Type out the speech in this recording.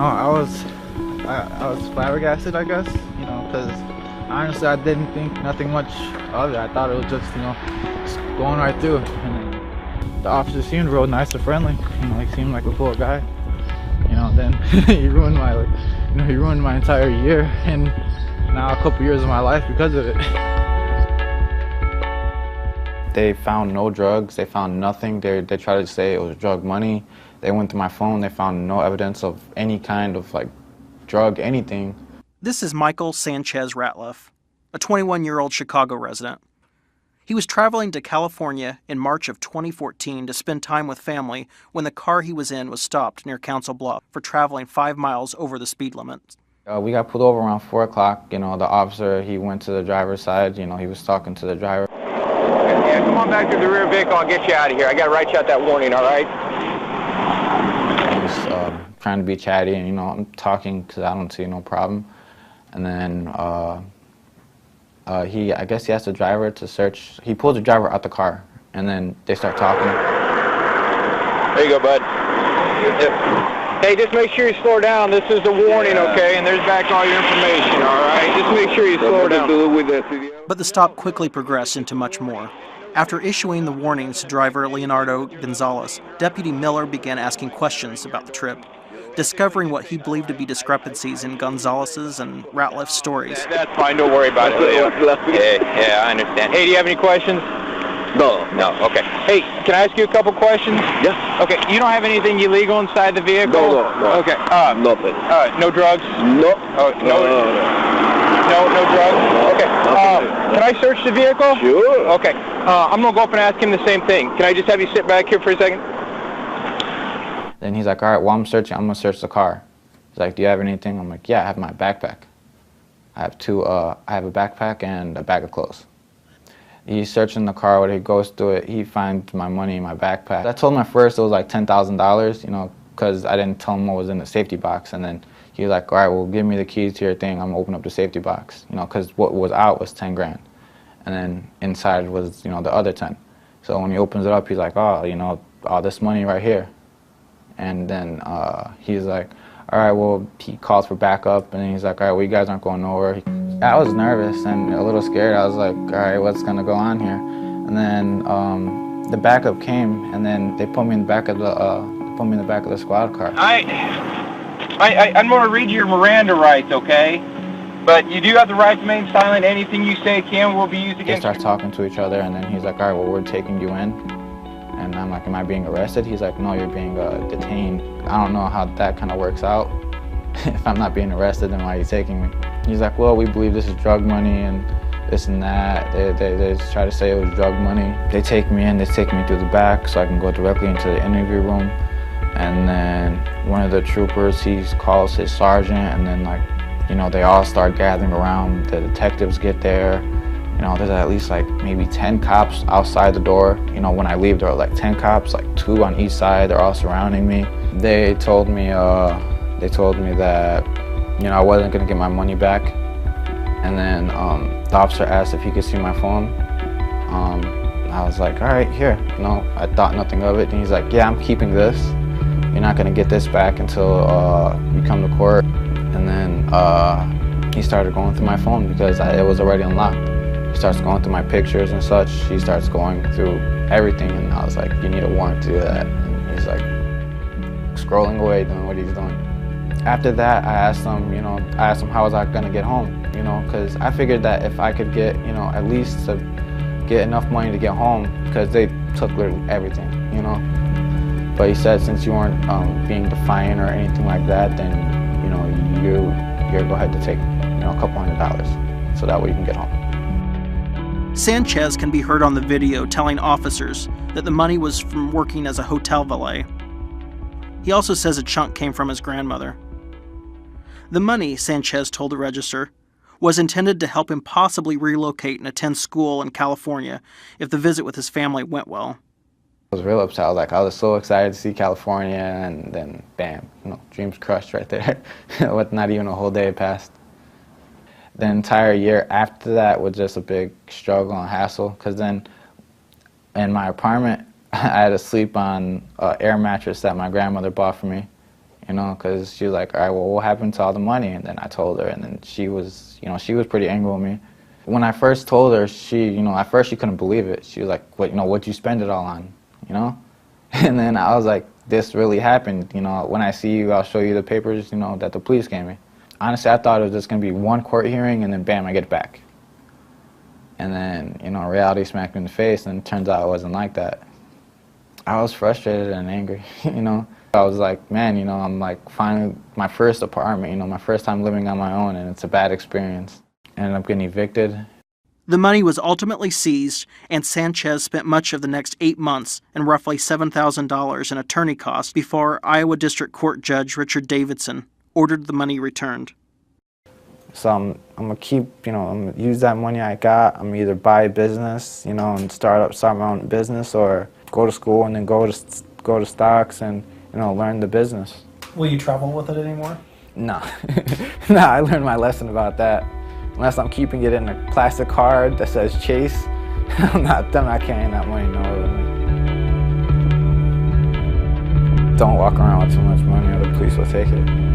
I was flabbergasted, I guess, because honestly I didn't think nothing much of it. I thought it was just, just going right through. And the officer seemed real nice and friendly. He seemed like a cool guy. Then he ruined my entire year and now a couple years of my life because of it. They found no drugs. They found nothing. They tried to say it was drug money. They went through my phone. They found no evidence of any kind of drug, anything. This is Michael Sanchez Ratliff, a 21-year-old Chicago resident. He was traveling to California in March of 2014 to spend time with family when the car he was in was stopped near Council Bluff for traveling 5 miles over the speed limit. We got pulled over around 4 o'clock. The officer, he went to the driver's side. He was talking to the driver. Yeah, come on back to the rear vehicle. I'll get you out of here. I got to write you out that warning, all right? He was trying to be chatty, and I'm talking because I don't see no problem. And then I guess he asked the driver to search. He pulled the driver out the car, and then they start talking. There you go, bud. Hey, just make sure you slow down. This is a warning, okay? And there's back all your information, all right? Just make sure you slow down. But the stop quickly progressed into much more. After issuing the warnings to driver Leonardo Gonzalez, Deputy Miller began asking questions about the trip, discovering what he believed to be discrepancies in Gonzalez's and Ratliff's stories. That's fine. Don't worry about it. Yeah, I understand. Hey, do you have any questions? No. No, okay. Hey, can I ask you a couple questions? Yeah. Okay, you don't have anything illegal inside the vehicle? No. Okay. Nothing. No drugs? No. No drugs? Okay. Can I search the vehicle? Sure. Okay. I'm going to go up and ask him the same thing. Can I just have you sit back here for a second? Then he's like, all right, while I'm searching, I'm going to search the car. He's like, do you have anything? I'm like, yeah, I have my backpack. I have a backpack and a bag of clothes. He's searching the car. When he goes through it, he finds my money in my backpack. I told him at first it was like $10,000, because I didn't tell him what was in the safety box. And then he was like, all right, well, give me the keys to your thing. I'm gonna open up the safety box, because what was out was 10 grand. And then inside was, the other 10. So when he opens it up, he's like, oh, all this money right here. And then he's like, all right, well, he calls for backup, and he's like, all right, well, you guys aren't going nowhere. I was nervous and a little scared. I was like, all right, what's gonna go on here? And then the backup came, and then they put me in the back of the squad car. I'm going to read your Miranda rights, okay? But you do have the right to remain silent. Anything you say will be used against you. They start talking to each other, and then he's like, all right, well, we're taking you in. And I'm like, am I being arrested? He's like, no, you're being detained. I don't know how that kind of works out. If I'm not being arrested, then why are you taking me? He's like, well, we believe this is drug money and this and that. They just try to say it was drug money. They take me in, they take me through the back so I can go directly into the interview room. And then one of the troopers, he calls his sergeant, and then they all start gathering around. The detectives get there. There's at least maybe 10 cops outside the door. When I leave, there are 10 cops, 2 on each side. They're all surrounding me. They told me that, I wasn't gonna get my money back. And then the officer asked if he could see my phone. I was like, all right, here. I thought nothing of it. And he's like, yeah, I'm keeping this. You're not gonna get this back until you come to court. And then he started going through my phone because it was already unlocked. He starts going through my pictures and such. He starts going through everything, and I was like, you need a warrant to do that. And he's like scrolling away, doing what he's doing. After that, I asked him how was I gonna get home, because I figured that if I could get, at least to get enough money to get home, because they took literally everything, But he said since you weren't being defiant or anything like that, then, you're go ahead to take, a couple $100s, so that way you can get home. Sanchez can be heard on the video telling officers that the money was from working as a hotel valet. He also says a chunk came from his grandmother. The money, Sanchez told the Register, was intended to help him possibly relocate and attend school in California if the visit with his family went well. I was real upset. I was so excited to see California, and then bam, dreams crushed right there. With not even a whole day passed. The entire year after that was just a big struggle and hassle, because then in my apartment, I had to sleep on an air mattress that my grandmother bought for me. you know, because she was like, all right, well, what happened to all the money? And then I told her, and then she was, you know, she was pretty angry with me. When I first told her, she, you know, at first she couldn't believe it. She was like, what, you know, what'd you spend it all on, you know? And then I was like, this really happened, you know, when I see you, I'll show you the papers, you know, that the police gave me. Honestly, I thought it was just gonna be one court hearing and then bam, I get it back. And then, you know, reality smacked me in the face, and it turns out it wasn't like that. I was frustrated and angry, you know. I was like, man, you know, I'm like finally, my first apartment, you know, my first time living on my own, and it's a bad experience. Ended up getting evicted. The money was ultimately seized, and Sanchez spent much of the next 8 months and roughly $7,000 in attorney costs before Iowa District Court Judge Richard Davidson ordered the money returned. So I'm gonna keep, you know, I'm gonna use that money I got. I'm gonna either buy a business, you know, and start my own business, or go to school and then go to stocks and, you know, learn the business. Will you travel with it anymore? No, no, I learned my lesson about that. Unless I'm keeping it in a plastic card that says Chase, I'm not carrying that money nowhere with me. Don't walk around with too much money or the police will take it.